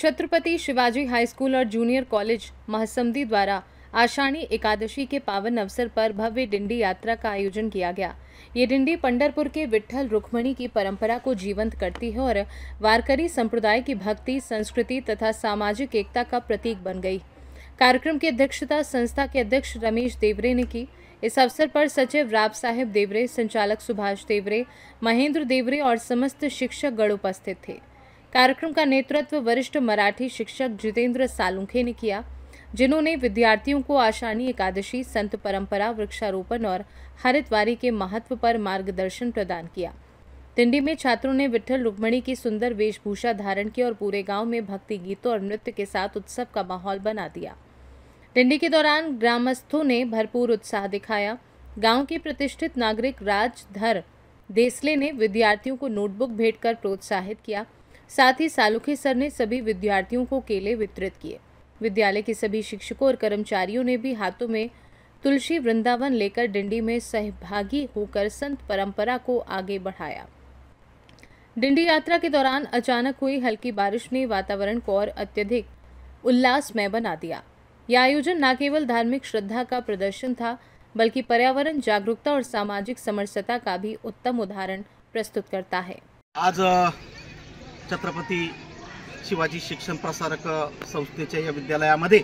छत्रपति शिवाजी हाई school और junior college महासमुंदी द्वारा आषाढ़ी एकादशी के पावन अवसर पर भव्य डिंडी यात्रा का आयोजन किया गया। ये डिंडी पंढरपुर के विट्ठल रुक्मणी की परंपरा को जीवंत करती है और वारकरी संप्रदाय की भक्ति, संस्कृति तथा सामाजिक एकता का प्रतीक बन गई। कार्यक्रम की अध्यक्षता संस्था के अध्यक्ष रमेश देवरे ने की। इस अवसर पर सचिव राव साहेब देवरे, संचालक सुभाष देवरे, महेंद्र देवरे और समस्त शिक्षक गण उपस्थित थे। कार्यक्रम का नेतृत्व वरिष्ठ मराठी शिक्षक जितेंद्र सालुंखे ने किया, जिन्होंने विद्यार्थियों को आषाढ़ी एकादशी, संत परंपरा, वृक्षारोपण और हरिद्वारी के महत्व पर मार्गदर्शन प्रदान किया। डिंडी में छात्रों ने विट्ठल रुक्मणी की सुंदर वेशभूषा धारण की और पूरे गांव में भक्ति गीतों और नृत्य के साथ उत्सव का माहौल बना दिया। डिंडी के दौरान ग्रामस्थों ने भरपूर उत्साह दिखाया। गांव के प्रतिष्ठित नागरिक राजधर देसले ने विद्यार्थियों को नोटबुक भेंट कर प्रोत्साहित किया। साथ ही सालुखे सर ने सभी विद्यार्थियों को केले वितरित किए। विद्यालय के सभी शिक्षकों और कर्मचारियों ने भी हाथों में तुलसी वृंदावन लेकर डिंडी में सहभागी होकर संत परंपरा को आगे बढ़ाया। डिंडी यात्रा के दौरान अचानक हुई हल्की बारिश ने वातावरण को और अत्यधिक उल्लासमय बना दिया। यह आयोजन न केवल धार्मिक श्रद्धा का प्रदर्शन था, बल्कि पर्यावरण जागरूकता और सामाजिक समरसता का भी उत्तम उदाहरण प्रस्तुत करता है। आज छत्रपति शिवाजी शिक्षण प्रसारक संस्थेच्या या विद्यालयामध्ये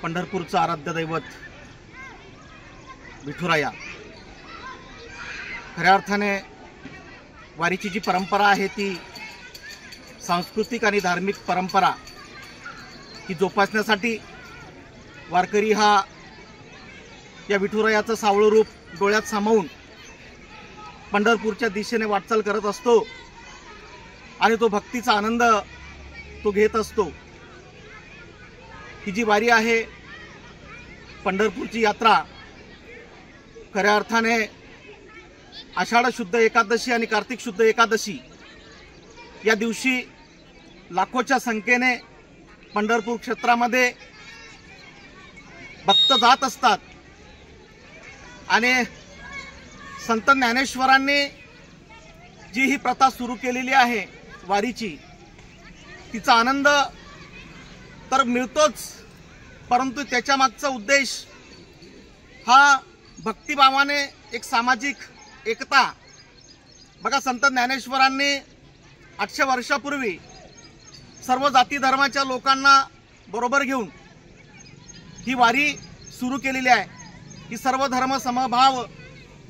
पंढरपूरचं आराध्य दैवत विठुराया, खऱ्या अर्थाने वारीची जी परंपरा आहे ती सांस्कृतिक आणि धार्मिक परंपरा ही जोपासण्यासाठी वारकरी हा या विठुरायाचं सावळं रूप डोळ्यात सामावून पंढरपूरच्या दिशेने वाटचाल करत असतो आणि तो भक्तीचा आनंद तो घेत असतो। ही जी वारी आहे, पंढरपूरची यात्रा, खऱ्या अर्थाने आषाढ शुद्ध एकादशी आणि कार्तिक शुद्ध एकादशी या दिवशी लाखोच्या संख्येने पंढरपूर क्षेत्रामध्ये भक्त जात असतात आणि संत ज्ञानेश्वरांनी जी ही प्रथा सुरू केलेली आहे वारीची, तिचा आनंद तर मिळतोच, परंतु त्याच्या मागचा उद्देश हा भक्तिभावाने एक सामाजिक एकता। बघा, संत ज्ञानेश्वरांनी 800 वर्षापूर्वी सर्व जाती धर्माच्या लोकांना बरोबर घेऊन ही वारी सुरू केलेली आहे। ही सर्व धर्म समभाव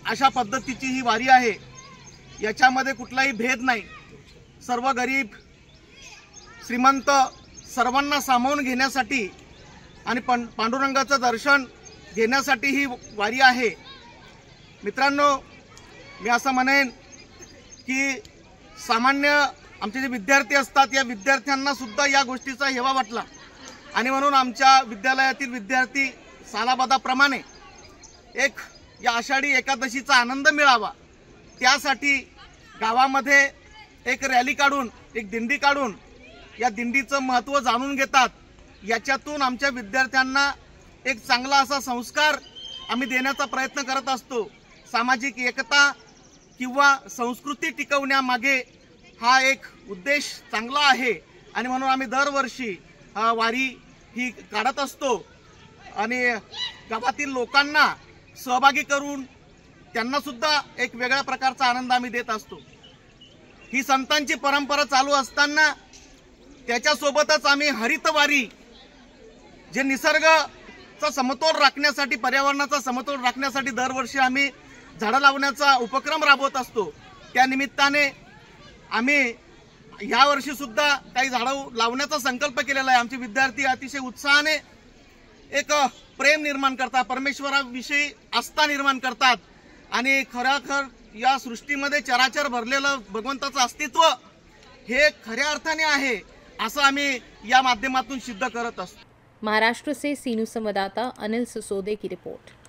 अशा पद्धतीची ही वारी आहे। याच्यामध्ये कुठलाही भेद नाही। सर्व गरीब श्रीमंत सर्वांना सामावून घेण्यासाठी आणि पांडुरंगाचं दर्शन घेण्यासाठी ही वारी आहे। मित्रांनो, मी असं म्हणेन की सामान्य आमचे जे विद्यार्थी असतात या विद्यार्थ्यांना सुद्धा या गोष्टीचा हेवा वाटला आणि म्हणून आमच्या विद्यालयातील विद्यार्थी सालाबादाप्रमाणे एक या आषाढी एकादशीचा आनंद मिळावा त्यासाठी गावामध्ये एक रॅली काढून, एक दिंडी काढून या दिंडीचं महत्त्व जाणून घेतात। याच्यातून आमच्या विद्यार्थ्यांना एक चांगला असा संस्कार आम्ही देण्याचा प्रयत्न करत असतो। सामाजिक एकता किंवा संस्कृती टिकवण्यामागे हा एक उद्देश चांगला आहे आणि म्हणून आम्ही दरवर्षी वारी ही काढत असतो आणि गावातील लोकांना सहभागी करून त्यांना सुद्धा एक वेगळ्या प्रकारचा आनंद आम्ही देत असतो। ही संतांची परंपरा चालू असताना त्याच्यासोबतच आम्ही हरितवारी, जे निसर्गाचा समतोल राखण्यासाठी, पर्यावरणाचा समतोल राखण्यासाठी दरवर्षी आम्ही झाडं लावण्याचा उपक्रम राबवत असतो। त्या निमित्ताने आम्ही या वर्षी सुद्धा काही झाडं लावण्याचा संकल्प केलेला आहे। आमचे विद्यार्थी अतिशय उत्साहाने एक प्रेम निर्माण करतात, परमेश्वराविषयी आस्था निर्माण करतात आणि खरोखर या सृष्टीमध्ये चराचर भरलेलं भगवंताचं अस्तित्व हे खऱ्या अर्थाने आहे असं आम्ही या माध्यमातून सिद्ध करत असतो। महाराष्ट्र से सीनू संवाददाता अनिल सिसोदे की रिपोर्ट।